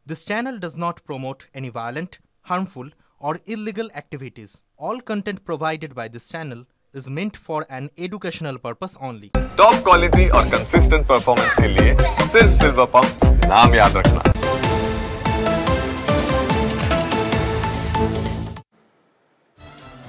This channel does not promote any violent, harmful, or illegal activities. All content provided by this channel is meant for an educational purpose only. Top quality और consistent performance के लिए सिर्फ silver pump नाम याद रखना।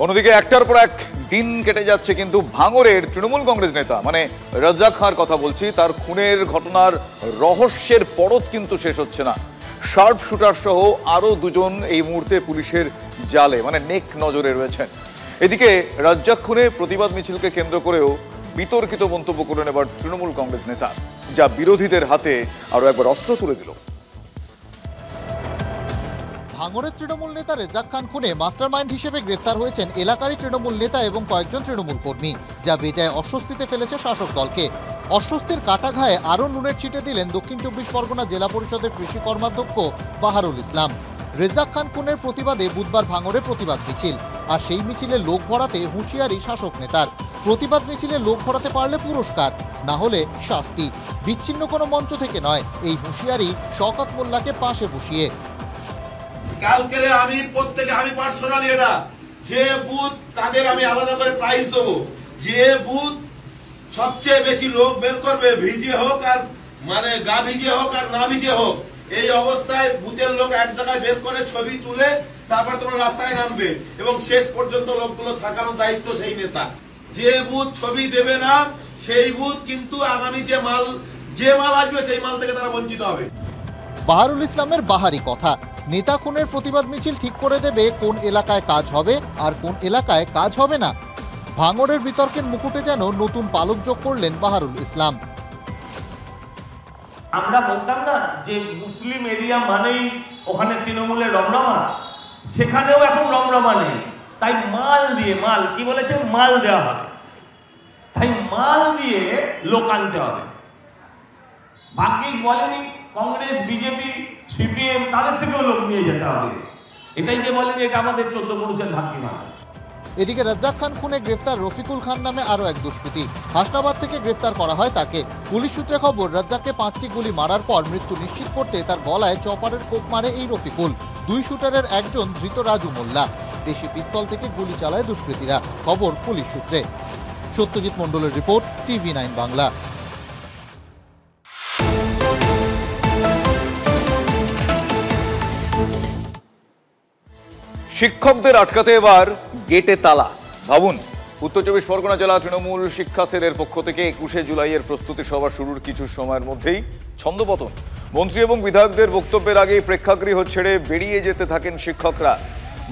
অন্যদিকে একটার পর এক দিন কেটে যাচ্ছে, কিন্তু ভাঙড়ের তৃণমূল কংগ্রেস নেতা মানে রাজ্জাক খাঁর কথা বলছি, তার খুনের ঘটনার রহস্যের পরত কিন্তু শেষ হচ্ছে না। শার্প শুটার সহ আরো দুজন এই মুহূর্তে পুলিশের জালে মানে নেক নজরে রয়েছেন। এদিকে রাজ্জাক খুনে প্রতিবাদ মিছিলকে কেন্দ্র করেও বিতর্কিত মন্তব্য করলেন এবার তৃণমূল কংগ্রেস নেতা, যা বিরোধীদের হাতে আরো একবার অস্ত্র তুলে দিল। ভাঙড়ের তৃণমূল নেতা রেজাক খান খুনে মাস্টারমাইন্ড হিসেবে গ্রেফতার হয়েছেন এলাকারই তৃণমূল নেতা এবং কয়েকজন তৃণমূল কর্মী, যা বেজায় অস্বস্তিতে ফেলেছে শাসক দলকে। অস্বস্তির কাটাঘায়ে আরও নুনের ছিটে দিলেন দক্ষিণ 24 পরগনা জেলা পরিষদের কৃষি কর্মাধ্যক্ষ বাহারুল ইসলাম। রেজাক খান খুনের প্রতিবাদে বুধবার ভাঙড়ে প্রতিবাদ মিছিল, আর সেই মিছিলে লোক ভরাতে হুঁশিয়ারি শাসক নেতার। প্রতিবাদ মিছিলে লোক ভরাতে পারলে পুরস্কার, না হলে শাস্তি। বিচ্ছিন্ন কোনো মঞ্চ থেকে নয়, এই হুঁশিয়ারি শওকত মোল্লাকে পাশে বসিয়ে। কালকে আমি পার্সোনালি এটা যে বুথ তাদের আমি আলাদা করে প্রাইজ দেবো, যে বুথ সবচেয়ে বেশি লোক বের করবে, ভিজিয়ে হোক আর মানে গা ভিজিয়ে হোক আর না ভিজিয়ে হোক, এই অবস্থায় বুথের লোক এক জায়গায় বের করে ছবি তুলে তারপর তোমরা রাস্তায় নামবে এবং শেষ পর্যন্ত লোকগুলো থাকারও দায়িত্ব সেই নেতা। যে বুথ ছবি দেবে না সেই বুথ কিন্তু আগামী যে মাল আসবে সেই মাল থেকে তারা বঞ্চিত হবে। বাহারুল ইসলামের বাহারি কথা, নেতা খুনের প্রতিবাদ মিছিল ঠিক করে দেবে কোন এলাকায় কাজ হবে আর কোন এলাকায় কাজ হবে না। ভাঙড়ের বিতর্কের মুকুটে যেন নতুন পালক যোগ করলেন বাহারুল ইসলাম। আমরা বলতাম না যে মুসলিম এরিয়া মানেই ওখানে তৃণমূলের রমরমা, সেখানেও এখন রমরমা নেই। তাই মাল কি বলেছে, মাল দেওয়া হবে, তাই মাল দিয়ে লোক আনতে হবে। ভাগ্যিস বলেনি কংগ্রেস, বিজেপি, সিপিএম তাদের থেকেও লোক নিয়ে যেতে হবে, এটাই যে বলেনি এটা আমাদের 14 পুরুষের ভাগ্যিমান। এদিকে রাজ্জাক খান খুনে গ্রেফতার রফিকুল খান নামে আরও এক দুষ্কৃতী। হাসনাবাদ থেকে গ্রেফতার করা হয় তাকে। পুলিশ সূত্রে খবর, রাজ্জাককে 5টি গুলি মারার পর মৃত্যু নিশ্চিত করতে তার গলায় চপারের কোপ মারে এই রফিকুল। 2 শুটারের একজন ধৃত রাজু মোল্লা। দেশি পিস্তল থেকে গুলি চালায় দুষ্কৃতীরা, খবর পুলিশ সূত্রে। সত্যজিৎ মণ্ডলের রিপোর্ট, TV9 বাংলা। শিক্ষকদের আটকাতে এবার গেটে তালা। ভাবুন, উত্তর 24 পরগনা জেলা তৃণমূল শিক্ষা সেলের পক্ষ থেকে 21শে জুলাইয়ের প্রস্তুতি সভা শুরুর কিছু সময়ের মধ্যেই ছন্দপতন। মন্ত্রী এবং বিধায়কদের বক্তব্যের আগেই প্রেক্ষাগৃহ ছেড়ে বেরিয়ে যেতে থাকেন শিক্ষকরা।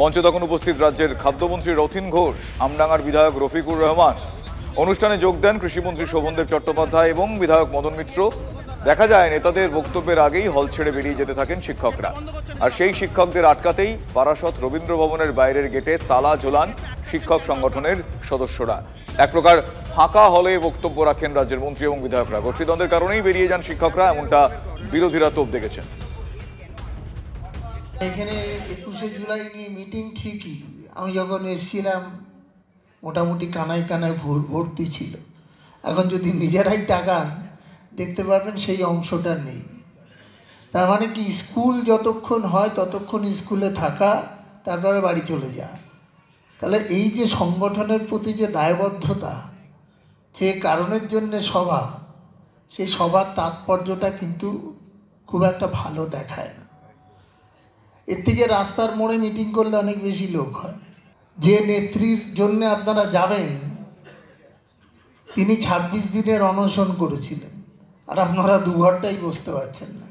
মঞ্চে তখন উপস্থিত রাজ্যের খাদ্যমন্ত্রী রথীন ঘোষ, আমডাঙ্গার বিধায়ক রফিকুর রহমান। অনুষ্ঠানে যোগ দেন কৃষিমন্ত্রী শোভনদেব চট্টোপাধ্যায় এবং বিধায়ক মদন মিত্র। দেখা যায় নেতাদের বক্তব্যের আগেই হল ছেড়ে বেরিয়ে যেতে থাকেন শিক্ষকরা। আর সেই শিক্ষকদের আটকাতেই বারাসত রবীন্দ্র ভবনের বাইরের গেটে তালা ঝোলান শিক্ষক সংগঠনের সদস্যরা। এক প্রকার ফাঁকা হলে বক্তব্য রাখেন রাজ্যের মন্ত্রী এবং বিধায়করা। গোষ্ঠীদ্বন্দ্বের কারণেই বেরিয়ে যান শিক্ষকরা, এমনটা বিরোধীরা তোপ দেখেছেন। এখানে 21শে জুলাই নিয়ে মিটিং ঠিকই, আমি যখন এসেছিলাম মোটামুটি কানায় কানায় ভর্তি ছিল। এখন যদি নিজেরাই তাকান দেখতে পারবেন সেই অংশটা নেই। তার মানে কি, স্কুল যতক্ষণ হয় ততক্ষণ স্কুলে থাকা, তারপরে বাড়ি চলে যাওয়া। তাহলে এই যে সংগঠনের প্রতি যে দায়বদ্ধতা, যে কারণের জন্যে সভা, সেই সভার তাৎপর্যটা কিন্তু খুব একটা ভালো দেখায় না। এর থেকে রাস্তার মোড়ে মিটিং করলে অনেক বেশি লোক হয়। যে নেত্রীর জন্যে আপনারা যাবেন, তিনি 26 দিনের অনশন করেছিলেন, আর আপনারা 2 ঘন্টাই বসতে পারছেন না।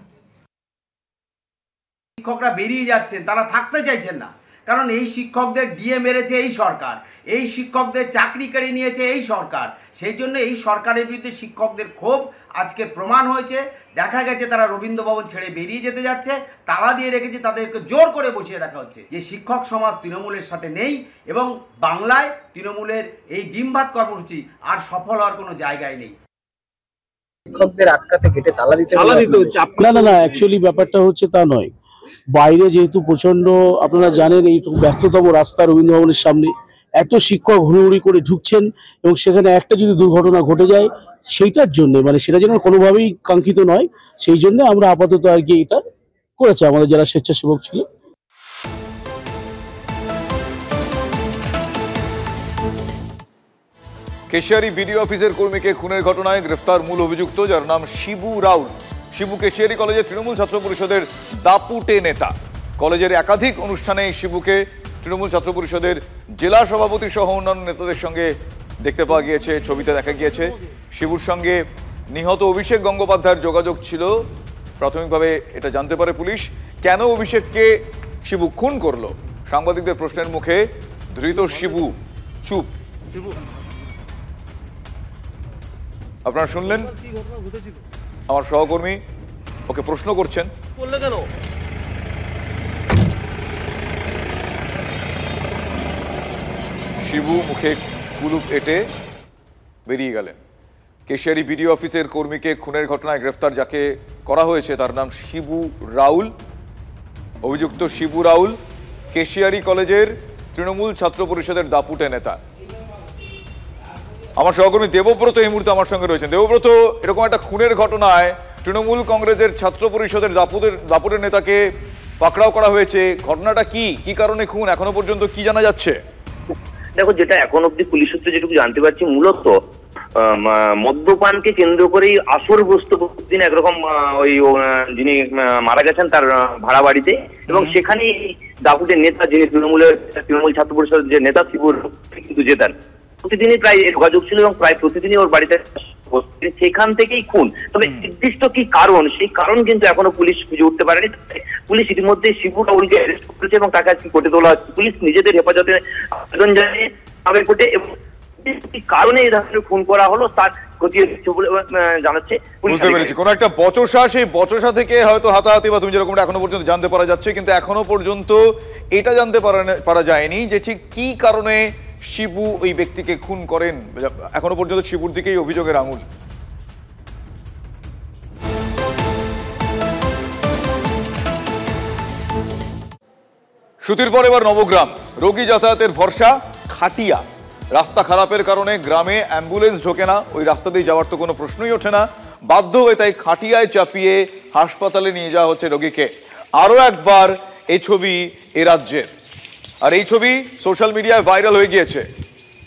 শিক্ষকরা বেরিয়ে যাচ্ছেন, তারা থাকতে চাইছেন না, কারণ এই শিক্ষকদের ডিএ মেরেছে এই সরকার, এই শিক্ষকদের চাকরি কেড়ে নিয়েছে এই সরকার। সেই জন্য এই সরকারের বিরুদ্ধে শিক্ষকদের ক্ষোভ আজকে প্রমাণ হয়েছে। দেখা গেছে তারা রবীন্দ্র ভবন ছেড়ে বেরিয়ে যেতে যাচ্ছে, তালা দিয়ে রেখেছে, তাদেরকে জোর করে বসিয়ে রাখা হচ্ছে। যে শিক্ষক সমাজ তৃণমূলের সাথে নেই এবং বাংলায় তৃণমূলের এই ডিম ভাত কর্মসূচি আর সফল হওয়ার কোনো জায়গায় নেই। শিক্ষকদের আটকাতে গেটে তালা দিতে হচ্ছে। না, অ্যাকচুয়ালি ব্যাপারটা হচ্ছে তা নয়। বাইরে যেহেতু প্রচন্ড, আপনারা জানেন, এই ব্যস্ততম রাস্তা রবীন্দ্র ভবনের সামনে এত শিক্ষক হুড়োহুড়ি করে ঢুকছেন এবং সেখানে একটা যদি দুর্ঘটনা ঘটে যায় সেইটার জন্য, মানে সেটা যেন কোনোভাবেই কাঙ্ক্ষিত নয়, সেই জন্য আমরা আপাতত আর কি এটা করেছে আমাদের যারা স্বেচ্ছাসেবক ছিল। কেশিয়ারি বিডিও অফিসের কর্মীকে খুনের ঘটনায় গ্রেফতার মূল অভিযুক্ত, যার নাম শিবু রাউল। শিবু কেশিয়ারি কলেজের তৃণমূল ছাত্র পরিষদের দাপুটে নেতা। কলেজের একাধিক অনুষ্ঠানে শিবুকে তৃণমূল ছাত্র পরিষদের জেলা সভাপতি সহ অন্যান্য নেতাদের সঙ্গে দেখতে পাওয়া গিয়েছে, ছবিতে দেখা গিয়েছে। শিবুর সঙ্গে নিহত অভিষেক গঙ্গোপাধ্যায়ের যোগাযোগ ছিল, প্রাথমিকভাবে এটা জানতে পারে পুলিশ। কেন অভিষেককে শিবু খুন করলো, সাংবাদিকদের প্রশ্নের মুখে ধৃত শিবু চুপ। আপনারা শুনলেন আমার সহকর্মী ওকে প্রশ্ন করছেন, শিবু মুখে কুলুপ এঁটে বেরিয়ে গেলেন। কেশিয়ারি বিডিও অফিসের কর্মীকে খুনের ঘটনায় গ্রেফতার যাকে করা হয়েছে তার নাম শিবু রাউল। অভিযুক্ত শিবু রাউল কেশিয়ারি কলেজের তৃণমূল ছাত্র পরিষদের দাপুটে নেতা। আমার সহকর্মী দেবব্রত এই মুহূর্তে আমার সঙ্গে রয়েছেন। দেবব্রত, এরকম একটা খুনের ঘটনায় তৃণমূল কংগ্রেসের ছাত্র পরিষদের দাপুটের নেতাকে পাকড়াও করা হয়েছে, ঘটনাটা কি কারণে খুন, এখনো পর্যন্ত কি জানা যাচ্ছে? দেখো, যেটা এখন অব্দি পুলিশ সূত্রে যেটুকু জানতে পারছি, মূলত মদ্যপানকে কেন্দ্র করেই আসরগ্রস্ত দিন একরকম ওই যিনি মারা গেছেন তার ভাড়া বাড়িতে, এবং সেখানেই দাপুটের নেতা যিনি তৃণমূল ছাত্র পরিষদের যে নেতা শিবুর কিন্তু যেতেন, প্রতিদিনই প্রায় যোগাযোগ ছিল এবং প্রায় প্রতিদিনই ওর বাড়িতে, সেখান থেকেই খুন। তবে নির্দিষ্ট কি কারণ, সেই কারণ কিন্তু এখনো পুলিশ খুঁজে উঠতে পারেনি। পুলিশ ইতিমধ্যে শিবু রাউলকে অ্যারেস্ট করেছে এবং তাকে আজকে কোর্টে তোলা হচ্ছে। পুলিশ নিজেদের হেফাজতে আবেদন জানিয়ে কোর্টে, এবং কি কারণে এই ধরনের খুন করা হলো তার খতিয়ে বলে জানাচ্ছে। বুঝতে পেরেছি, কোন একটা বচসা, সেই বচসা থেকে হয়তো হাতাহাতি বা তুমি যেরকমটা এখনো পর্যন্ত জানতে পারা যাচ্ছে, কিন্তু এখনো পর্যন্ত এটা জানতে পারা যায়নি যে ঠিক কি কারণে শিবু ওই ব্যক্তিকে খুন করেন। এখনো পর্যন্ত শিবুর দিকেই অভিযোগের আঙুল। সুতির পর এবার নবগ্রাম। রোগী যাতায়াতের ভরসা খাটিয়া। রাস্তা খারাপের কারণে গ্রামে অ্যাম্বুলেন্স ঢোকে না, ওই রাস্তা দিয়ে যাওয়ার তো কোনো প্রশ্নই ওঠে না। বাধ্য হয়ে তাই খাটিয়ায় চাপিয়ে হাসপাতালে নিয়ে যাওয়া হচ্ছে রোগীকে। আরও একবার এই ছবি এ রাজ্যের, আর এই ছবি সোশ্যাল মিডিয়ায় ভাইরাল হয়ে গিয়েছে।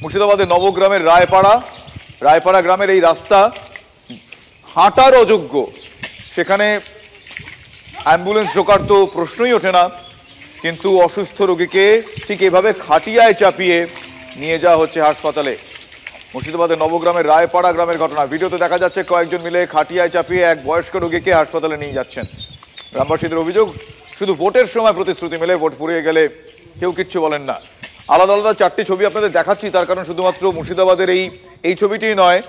মুর্শিদাবাদের নবগ্রামের রায়পাড়া গ্রামের এই রাস্তা হাঁটার অযোগ্য, সেখানে অ্যাম্বুলেন্স ঢোকার তো প্রশ্নই ওঠে না, কিন্তু অসুস্থ রোগীকে ঠিক এভাবে খাটিয়ায় চাপিয়ে নিয়ে যাওয়া হচ্ছে হাসপাতালে। মুর্শিদাবাদের নবগ্রামের রায়পাড়া গ্রামের ঘটনা। ভিডিওতে দেখা যাচ্ছে কয়েকজন মিলে খাটিয়ায় চাপিয়ে এক বয়স্ক রোগীকে হাসপাতালে নিয়ে যাচ্ছেন। গ্রামবাসীদের অভিযোগ, শুধু ভোটের সময় প্রতিশ্রুতি মেলে, ভোট ফুরিয়ে গেলে কেউ কিচ্ছু বলেন না। আলাদা আলাদা চারটি ছবি আপনাদের দেখাচ্ছি, তার কারণ শুধুমাত্র মুর্শিদাবাদের এই ছবিটিই নয়,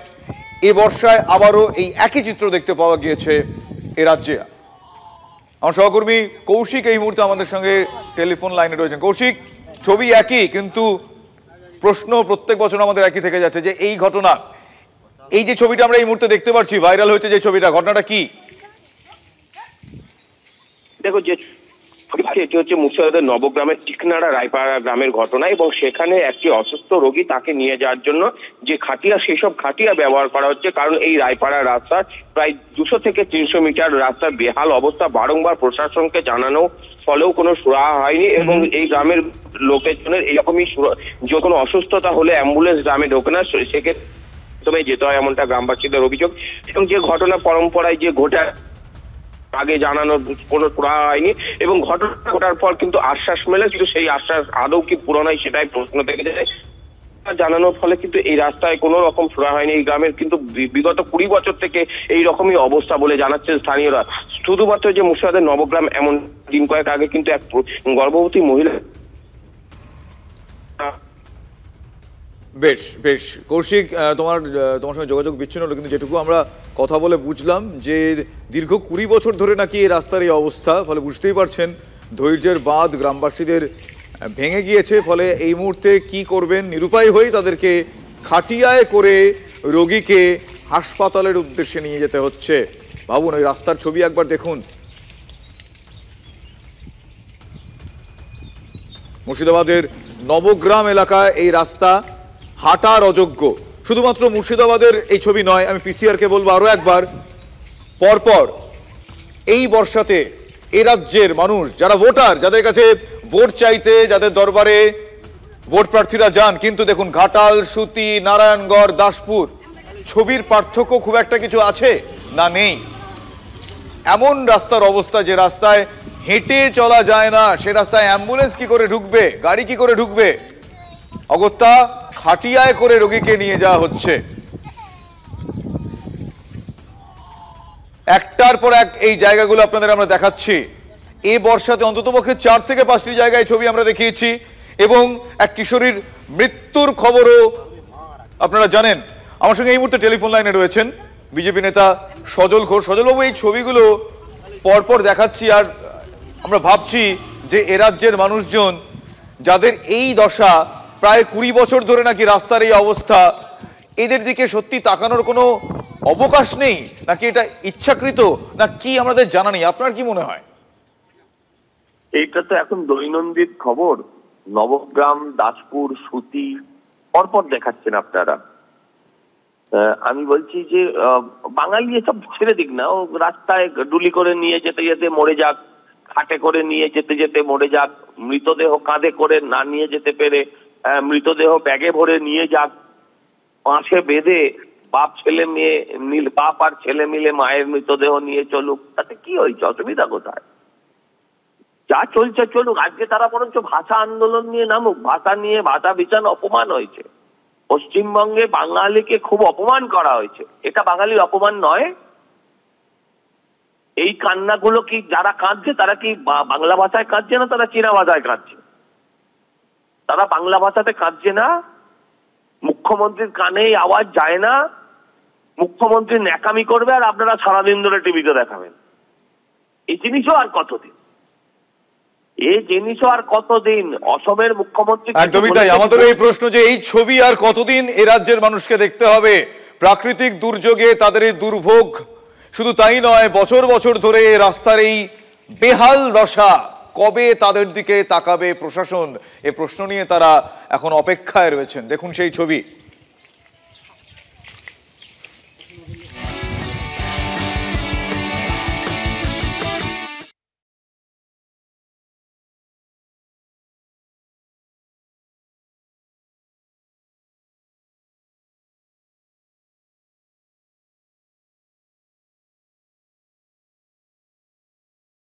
এ বর্ষায় আবারও এই একই চিত্র দেখতে পাওয়া গিয়েছে এ রাজ্যে। আমার সহকর্মী কৌশিক এই মুহূর্তে আমাদের সঙ্গে টেলিফোন লাইনে রয়েছেন। কৌশিক, ছবি একই, কিন্তু প্রশ্ন প্রত্যেক বছর আমাদের একই থেকে যাচ্ছে যে এই ঘটনা, এই যে ছবিটা আমরা এই মুহূর্তে দেখতে পাচ্ছি ভাইরাল হয়েছে যে ছবিটা, ঘটনাটা কি? দেখো, যে এটি হচ্ছে মুর্শিদাবাদের নবগ্রামের টিকনাড়া রায়পাড়া গ্রামের ঘটনা, এবং সেখানে একটি অসুস্থ রোগী তাকে নিয়ে যাওয়ার জন্য যে খাটিয়া, সেসব খাটিয়া ব্যবহার করা হচ্ছে। কারণ এই রায়পাড়া রাস্তার প্রায় 200 থেকে 300 মিটার রাস্তার বেহাল অবস্থা, বারংবার প্রশাসনকে জানানো ফলেও কোনো সুরাহা হয়নি, এবং এই গ্রামের লোকেজনের এরকমই যে কোনো অসুস্থতা হলে অ্যাম্বুলেন্স গ্রামে ঢোকে না, সেক্ষেত্রে যেতে হয়, এমনটা গ্রামবাসীদের অভিযোগ। এবং যে ঘটনা পরম্পরায় যে ঘটে আগে জানানোর কোনো সুরাহা হয়নি, এবং ঘটনা ঘটার পর কিন্তু আশ্বাস মেলে, কিন্তু সেই আশ্বাস আদৌ কি পূরণ হয় সেটাই প্রশ্ন থেকে যায়। জানানোর ফলে কিন্তু এই রাস্তায় কোনো রকম সুরাহা হয়নি। এই গ্রামের কিন্তু বিগত 20 বছর থেকে এই রকমই অবস্থা বলে জানাচ্ছে স্থানীয়রা। শুধুমাত্র যে মুর্শিদাবাদের নবগ্রাম, এমন দিন কয়েক আগে কিন্তু এক গর্ভবতী মহিলা। বেশ বেশ কৌশিক, তোমার সঙ্গে যোগাযোগ বিচ্ছিন্ন হলো, কিন্তু যেটুকু আমরা কথা বলে বুঝলাম যে দীর্ঘ 20 বছর ধরে নাকি এই রাস্তার এই অবস্থা, ফলে বুঝতেই পারছেন ধৈর্যের বাঁধ গ্রামবাসীদের ভেঙে গিয়েছে। ফলে এই মুহূর্তে কি করবেন, নিরুপায় হয়ে তাদেরকে খাটিয়ায় করে রোগীকে হাসপাতালের উদ্দেশ্যে নিয়ে যেতে হচ্ছে। ভাবুন, ওই রাস্তার ছবি একবার দেখুন। মুর্শিদাবাদের নবগ্রাম এলাকায় এই রাস্তা হাঁটার অযোগ্য। শুধুমাত্র মুর্শিদাবাদের এই ছবি নয়, আমি পিসিআরকে বলবো আরও একবার, পরপর এই বর্ষাতে এই রাজ্যের মানুষ যারা ভোটার, যাদের কাছে ভোট চাইতে, যাদের দরবারে ভোট প্রার্থীরা যান, কিন্তু দেখুন ঘাটাল, সুতি, নারায়ণগড়, দাসপুর ছবির পার্থক্য খুব একটা কিছু আছে না, নেই। এমন রাস্তার অবস্থা যে রাস্তায় হেঁটে চলা যায় না, সে রাস্তায় অ্যাম্বুলেন্স কি করে ঢুকবে, গাড়ি কি করে ঢুকবে, অগত্যা খাটিয়ায় করে রোগীকে নিয়ে যাওয়া হচ্ছে। একটার পর এক এই জায়গাগুলো আপনাদের আমরা দেখাচ্ছি। এই বর্ষাতে অন্ততপক্ষে 4 থেকে 5টি জায়গায় ছবি আমরা দেখিয়েছি এবং এক কিশোরীর মৃত্যুর খবরও আপনারা জানেন। আমার সঙ্গে এই মুহূর্তে টেলিফোন লাইনে রয়েছেন বিজেপি নেতা সজল ঘোষ। সজলবাবু, এই ছবিগুলো পরপর দেখাচ্ছি আর আমরা ভাবছি যে এ রাজ্যের মানুষজন যাদের এই দশা, প্রায় 20 বছর ধরে নাকি রাস্তার এই অবস্থা, এদের দিকে সত্যি তাকানোর কোনো অবকাশ নেই নাকি এটা ইচ্ছাকৃত না কি আমাদের জানা নেই? আপনার কি মনে হয়? এইটা তো এখন দৈনন্দিন খবর। নবগ্রাম, দাসপুর, সুতি পরপর দেখাচ্ছেন আপনারা। আমি বলছি যে বাঙালি এসব ছেড়ে দিক না, ও রাস্তায় ডুলি করে নিয়ে যেতে যেতে মরে যাক, খাটে করে নিয়ে যেতে যেতে মরে যাক, মৃতদেহ কাঁধে করে না নিয়ে যেতে পেরে মৃতদেহ ব্যাগে ভরে নিয়ে যাক, পাশে বেঁধে বাপ আর ছেলে মিলে মায়ের মৃতদেহ নিয়ে চলুক, তাতে কি হয়েছে? অসুবিধা কোথায়? যা চলছে চলুক। আজকে তারা বরঞ্চ ভাষা আন্দোলন নিয়ে নামুক। ভাষা নিয়ে ভাষা বিচার অপমান হয়েছে পশ্চিমবঙ্গে, বাঙালিকে খুব অপমান করা হয়েছে। এটা বাঙালির অপমান নয়? এই কান্নাগুলো কি যারা কাঁদছে তারা কি বাংলা ভাষায় কাঁদছে না, তারা চীনা ভাষায় কাঁদছে? তারা বাংলা ভাষাতে কাঁদছে না? মুখ্যমন্ত্রীর কানে আওয়াজ যায় না? মুখ্যমন্ত্রী ন্যাকামি করবে আর আপনারা সারাদিন ধরে টিভিতে দেখাবেন। এই জিনিসও আর কতদিন? এই জিনিসও আর কতদিন? অসমের মুখ্যমন্ত্রী একদমই তাই। আমাদের এই প্রশ্ন যে এই ছবি আর কতদিন এ রাজ্যের মানুষকে দেখতে হবে? প্রাকৃতিক দুর্যোগে তাদের এই দুর্ভোগ, শুধু তাই নয়, বছর বছর ধরে রাস্তার এই বেহাল দশা, কবে তাদের দিকে তাকাবে প্রশাসন? এ প্রশ্ন নিয়ে তারা এখন অপেক্ষায় রয়েছেন। দেখুন সেই ছবি।